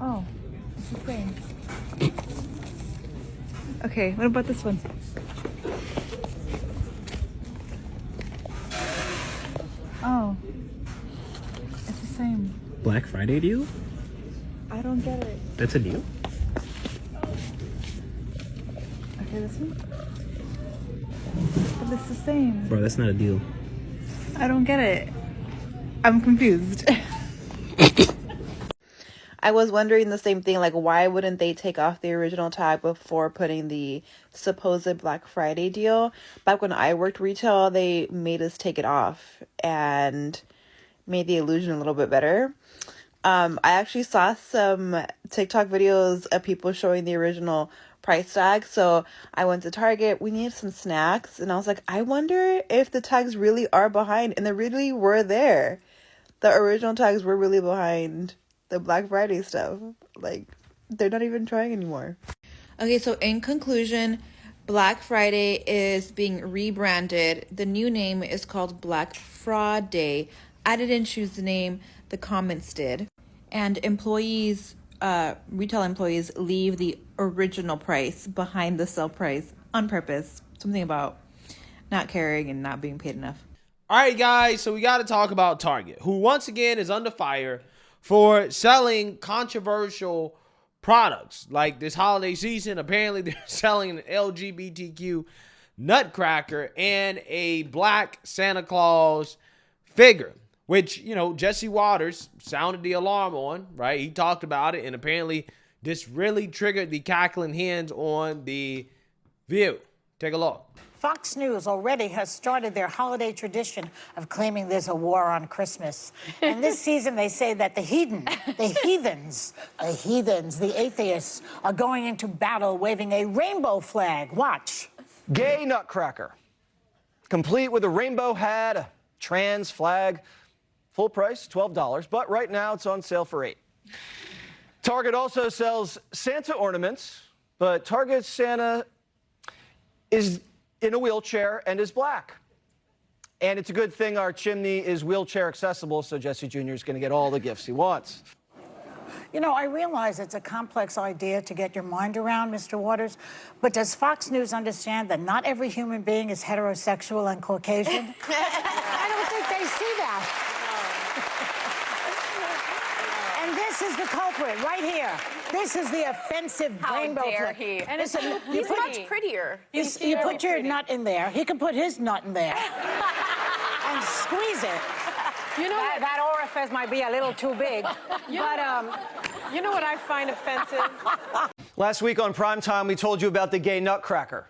Oh, it's the same. Okay, what about this one? Oh, it's the same. Black Friday deal? I don't get it. That's a deal? Okay, this one? But it's the same. Bro, that's not a deal. I don't get it. I'm confused. I was wondering the same thing, like why wouldn't they take off the original tag before putting the supposed Black Friday deal? Back when I worked retail, they made us take it off and made the illusion a little bit better. I actually saw some TikTok videos of people showing the original price tag. So I went to Target. We needed some snacks. And I was like, I wonder if the tags really are behind. And they really were there. The original tags were really behind the Black Friday stuff. Like, they're not even trying anymore. Okay, so in conclusion, Black Friday is being rebranded. The new name is called Black Fraud Day. I didn't choose the name. The comments did. And employees, retail employees, leave the original price behind the sale price on purpose. Something about not caring and not being paid enough. All right, guys, so we got to talk about Target, who once again is under fire for selling controversial products. Like this holiday season, apparently they're selling an LGBTQ nutcracker and a black Santa Claus figure, which, you know, Jesse Waters sounded the alarm on, right? He talked about it, and apparently this really triggered the cackling hens on The View. Take a look. Fox News already has started their holiday tradition of claiming there's a war on Christmas. And this season, they say that the heathens, the atheists, are going into battle waving a rainbow flag. Watch. Gay nutcracker, complete with a rainbow hat, a trans flag, full price, $12, but right now it's on sale for $8. Target also sells Santa ornaments, but Target's Santa is in a wheelchair and is black. And it's a good thing our chimney is wheelchair accessible, so Jesse Jr. is going to get all the gifts he wants. You know, I realize it's a complex idea to get your mind around, Mr. Waters, but does Fox News understand that not every human being is heterosexual and Caucasian? I don't think they see that. And this is the culprit right here. This is the offensive rainbow flag. He? And Listen, he's much prettier. You put your nut in there. He can put his nut in there and squeeze it. You know that orifice might be a little too big, but you know what I find offensive? Last week on Primetime, we told you about the gay nutcracker.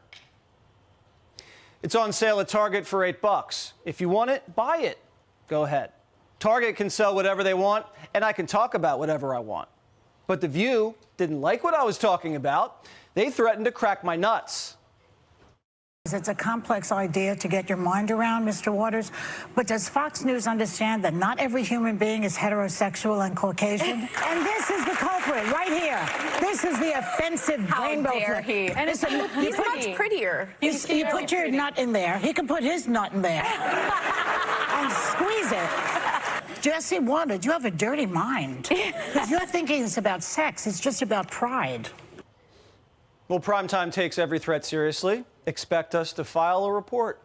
It's on sale at Target for $8. If you want it, buy it. Go ahead. Target can sell whatever they want, and I can talk about whatever I want. But The View didn't like what I was talking about. They threatened to crack my nuts. it's a complex idea to get your mind around, Mr. Waters. But does Fox News understand that not every human being is heterosexual and Caucasian? And this is the culprit right here. This is the offensive rainbow flag. And he's much prettier. You put your nut in there. He can put his nut in there and squeeze it. Jesse Waters, you have a dirty mind. Because you're thinking it's about sex. It's just about pride. Well, Primetime takes every threat seriously. Expect us to file a report.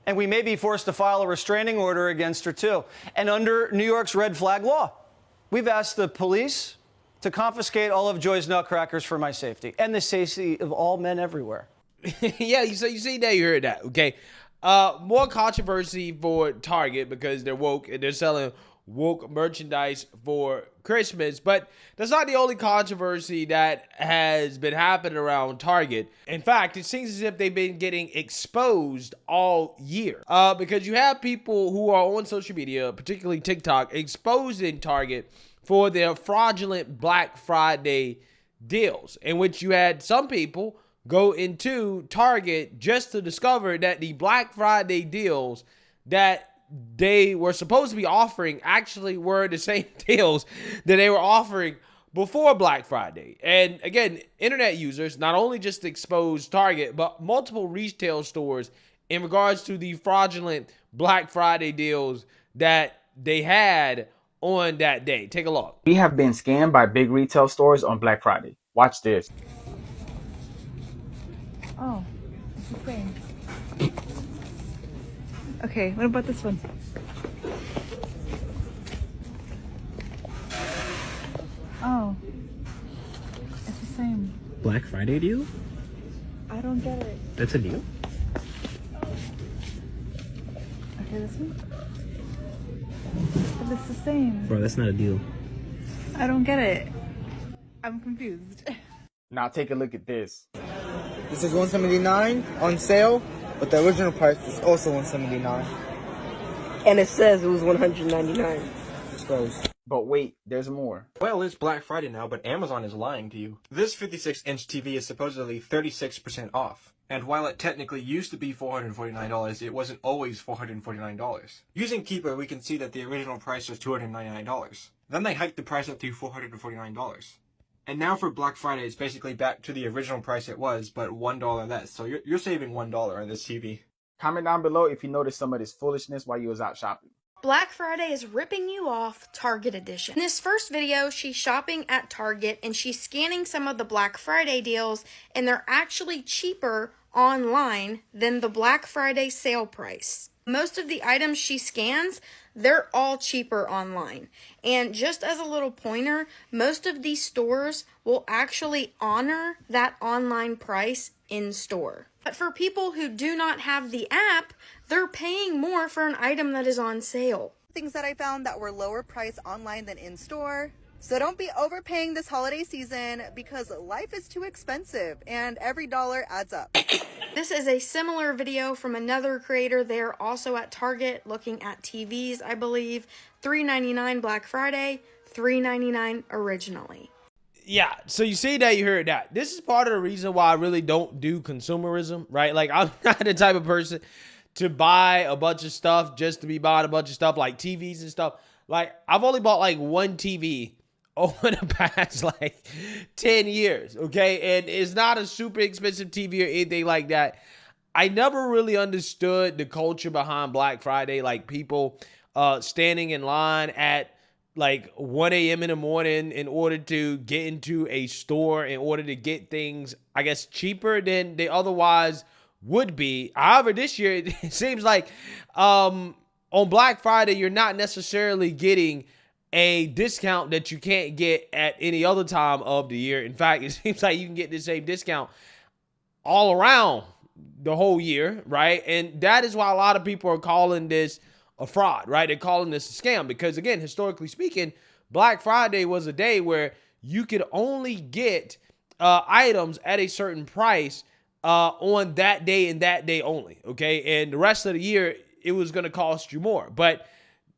And we may be forced to file a restraining order against her, too. And under New York's red flag law, we've asked the police to confiscate all of Joy's nutcrackers for my safety and the safety of all men everywhere. Yeah, you see that, you heard that, okay? More controversy for Target because they're woke and they're selling woke merchandise for Christmas, but that's not the only controversy that has been happening around Target. In fact, it seems as if they've been getting exposed all year because you have people who are on social media, particularly TikTok, exposing Target for their fraudulent Black Friday deals, in which you had some people go into Target just to discover that the Black Friday deals that they were supposed to be offering actually were the same deals that they were offering before Black Friday. And again, internet users not only just exposed Target, but multiple retail stores in regards to the fraudulent Black Friday deals that they had on that day. Take a look. We have been scammed by big retail stores on Black Friday. Watch this. Oh, it's the same. Okay, what about this one? Oh, it's the same. Black Friday deal? I don't get it. That's a deal? Okay, this one? But it's the same. Bro, that's not a deal. I don't get it. I'm confused. Now take a look at this. This is $179 on sale, but the original price is also $179. And it says it was $199. Exposed. But wait, there's more. Well, it's Black Friday now, but Amazon is lying to you. This 56-inch TV is supposedly 36% off. And while it technically used to be $449, it wasn't always $449. Using Keeper, we can see that the original price was $299. Then they hiked the price up to $449. And now for Black Friday, it's basically back to the original price it was, but $1 less. So you're saving $1 on this TV. Comment down below if you noticed some of this foolishness while you was out shopping. Black Friday is ripping you off, Target edition. In this first video, she's shopping at Target and she's scanning some of the Black Friday deals, and they're actually cheaper online than the Black Friday sale price. Most of the items she scans, they're all cheaper online. And just as a little pointer, most of these stores will actually honor that online price in store. But for people who do not have the app, they're paying more for an item that is on sale. Things that I found that were lower price online than in store. So don't be overpaying this holiday season because life is too expensive and every dollar adds up. This is a similar video from another creator. They're also at Target looking at TVs, I believe. $3.99 Black Friday, $3.99 originally. Yeah, so you see that, you heard that. This is part of the reason why I really don't do consumerism, right? Like, I'm not the type of person to buy a bunch of stuff just to be buying a bunch of stuff like TVs and stuff. Like, I've only bought like one TV over the past like 10 years, okay? And it's not a super expensive TV or anything like that. I never really understood the culture behind Black Friday, like people standing in line at like 1 a.m. in the morning in order to get into a store in order to get things, I guess, cheaper than they otherwise would be. However, this year, it seems like on Black Friday, you're not necessarily getting a discount that you can't get at any other time of the year. In fact, it seems like you can get the same discount all around the whole year, right? And that is why a lot of people are calling this a fraud, right? They're calling this a scam because, again, historically speaking, Black Friday was a day where you could only get items at a certain price on that day and that day only, okay? And the rest of the year, it was going to cost you more. But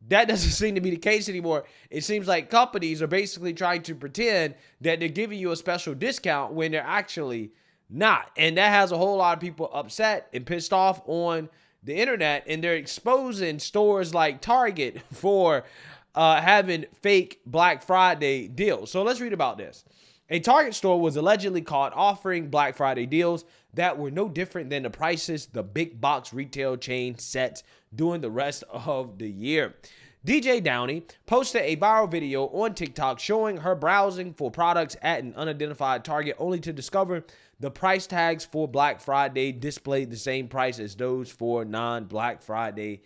that doesn't seem to be the case anymore. It seems like companies are basically trying to pretend that they're giving you a special discount when they're actually not. And that has a whole lot of people upset and pissed off on the internet, and they're exposing stores like Target for having fake Black Friday deals. So let's read about this. A Target store was allegedly caught offering Black Friday deals that were no different than the prices the big box retail chain sets during the rest of the year. DJ Downey posted a viral video on TikTok showing her browsing for products at an unidentified Target, only to discover the price tags for Black Friday displayed the same price as those for non-Black Friday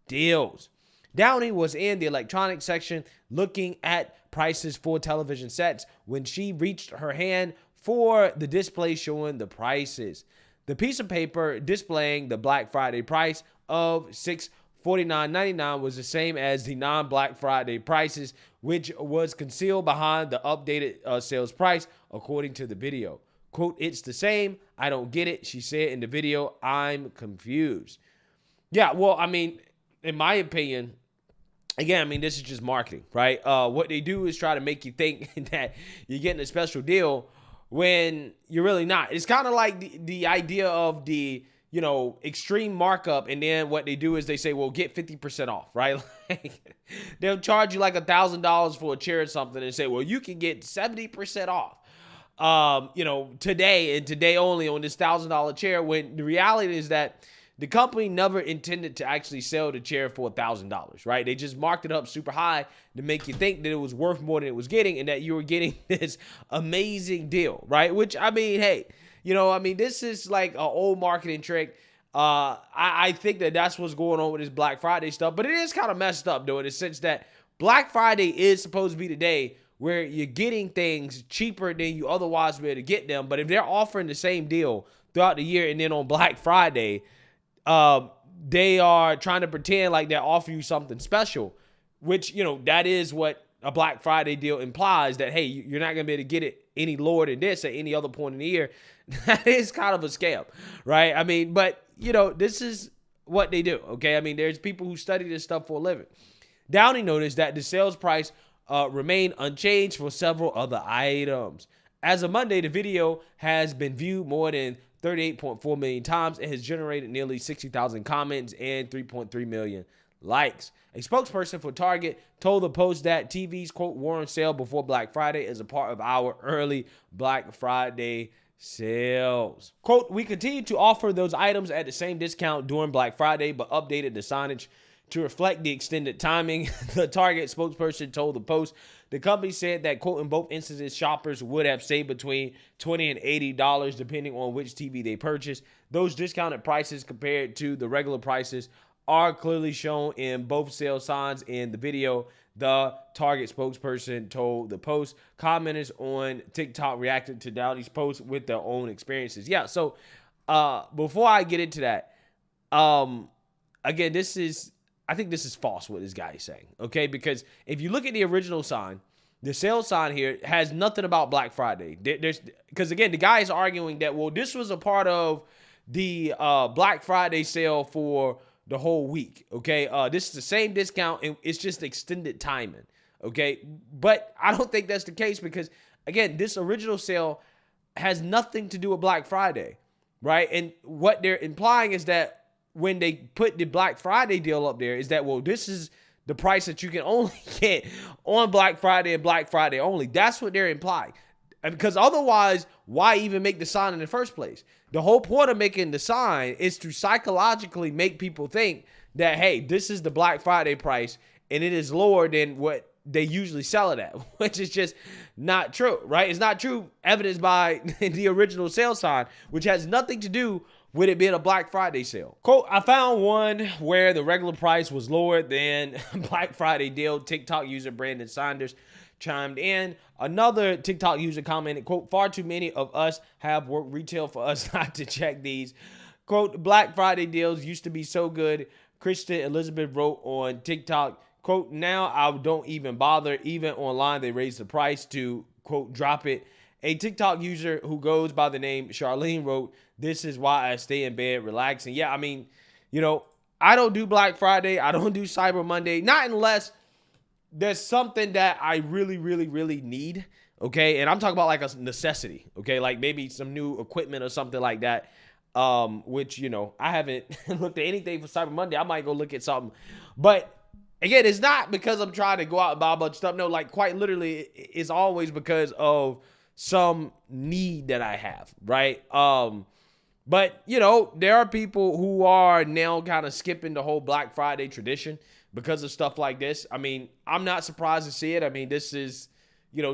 deals. Downey was in the electronics section looking at prices for television sets when she reached her hand for the display showing the prices. The piece of paper displaying the Black Friday price of $649.99 was the same as the non-Black Friday prices, which was concealed behind the updated sales price, according to the video. Quote, "It's the same. I don't get it," she said in the video. "I'm confused." Yeah, well, I mean, in my opinion, again, I mean, this is just marketing, right? What they do is try to make you think that you're getting a special deal when you're really not. It's kind of like the idea of the, you know, extreme markup, and then what they do is they say, well, get 50% off, right? Like, they'll charge you like $1,000 for a chair or something and say, well, you can get 70% off. You know, today and today only on this $1,000 chair, when the reality is that the company never intended to actually sell the chair for $1,000, right? They just marked it up super high to make you think that it was worth more than it was getting and that you were getting this amazing deal, right? Which, I mean, hey, this is like an old marketing trick. I think that that's what's going on with this Black Friday stuff, but it is kind of messed up, though, in the sense that Black Friday is supposed to be the day where you're getting things cheaper than you otherwise would be able to get them. But if they're offering the same deal throughout the year and then on Black Friday, they are trying to pretend like they're offering you something special, which, that is what a Black Friday deal implies, that, hey, you're not going to be able to get it any lower than this at any other point in the year. That is kind of a scam, right? I mean, but, this is what they do, okay? I mean, there's people who study this stuff for a living. Downey noticed that the sales price remained unchanged for several other items. As of Monday, the video has been viewed more than 38.4 million times and has generated nearly 60,000 comments and 3.3 million likes. A spokesperson for Target told the Post that TV's, quote, war on sale before Black Friday is a part of our early Black Friday sales. Quote, we continue to offer those items at the same discount during Black Friday, but updated the signage to reflect the extended timing. The Target spokesperson told the Post the company said that, quote, in both instances, shoppers would have saved between $20 and $80 depending on which TV they purchased. Those discounted prices compared to the regular prices are clearly shown in both sales signs in the video, the Target spokesperson told the Post. Commenters on TikTok reacted to Downey's post with their own experiences. Yeah, so before I get into that, again, I think this is false what this guy is saying, okay? Because if you look at the original sign, the sales sign here has nothing about Black Friday. Because, again, the guy is arguing that, well, this was a part of the Black Friday sale for the whole week, okay? This is the same discount, and it's just extended timing, okay? But I don't think that's the case because, again, this original sale has nothing to do with Black Friday, right? And what they're implying is that when they put the Black Friday deal up there is that, well, this is the price that you can only get on Black Friday and Black Friday only. That's what they're implying. Because otherwise, why even make the sign in the first place? The whole point of making the sign is to psychologically make people think that, hey, this is the Black Friday price and it is lower than what they usually sell it at, which is just not true, right? It's not true, evidenced by the original sales sign, which has nothing to do with it being a Black Friday sale. Quote, I found one where the regular price was lower than Black Friday deal. TikTok user Brandon Saunders chimed in. Another TikTok user commented, quote, far too many of us have worked retail for us not to check these. Quote, Black Friday deals used to be so good. Kristen Elizabeth wrote on TikTok, quote, now I don't even bother. Even online, they raised the price to, quote, drop it. A TikTok user who goes by the name Charlene wrote, this is why I stay in bed relaxing. Yeah, I mean, I don't do Black Friday. I don't do Cyber Monday. Not unless there's something that I really, really, really need, okay? And I'm talking about like a necessity, okay? Like maybe some new equipment or something like that, which, I haven't looked at anything for Cyber Monday. I might go look at something. But again, it's not because I'm trying to go out and buy a bunch of stuff. No, like quite literally, it's always because of some need that I have, right? But, there are people who are now kind of skipping the whole Black Friday tradition because of stuff like this. I mean, I'm not surprised to see it. I mean, this is,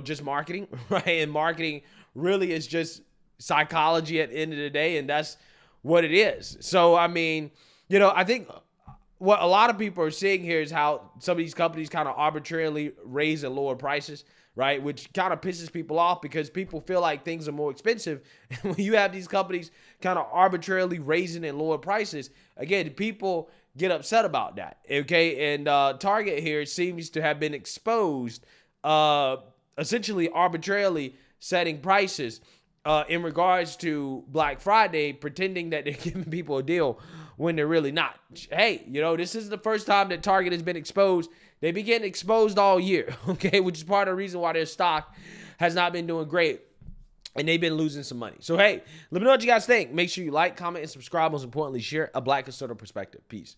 just marketing, right? And marketing really is just psychology at the end of the day, and that's what it is. So, I mean, I think what a lot of people are seeing here is how some of these companies kind of arbitrarily raise and lower prices, right? Which kind of pisses people off because people feel like things are more expensive. And when you have these companies kind of arbitrarily raising and lower prices, again, people get upset about that, okay? And Target here seems to have been exposed, essentially arbitrarily setting prices in regards to Black Friday, pretending that they're giving people a deal when they're really not. Hey, this is the first time that Target has been exposed. They've been getting exposed all year, okay, which is part of the reason why their stock has not been doing great, and they've been losing some money. So, hey, let me know what you guys think. Make sure you like, comment, and subscribe. Most importantly, share a Black conservative perspective. Peace.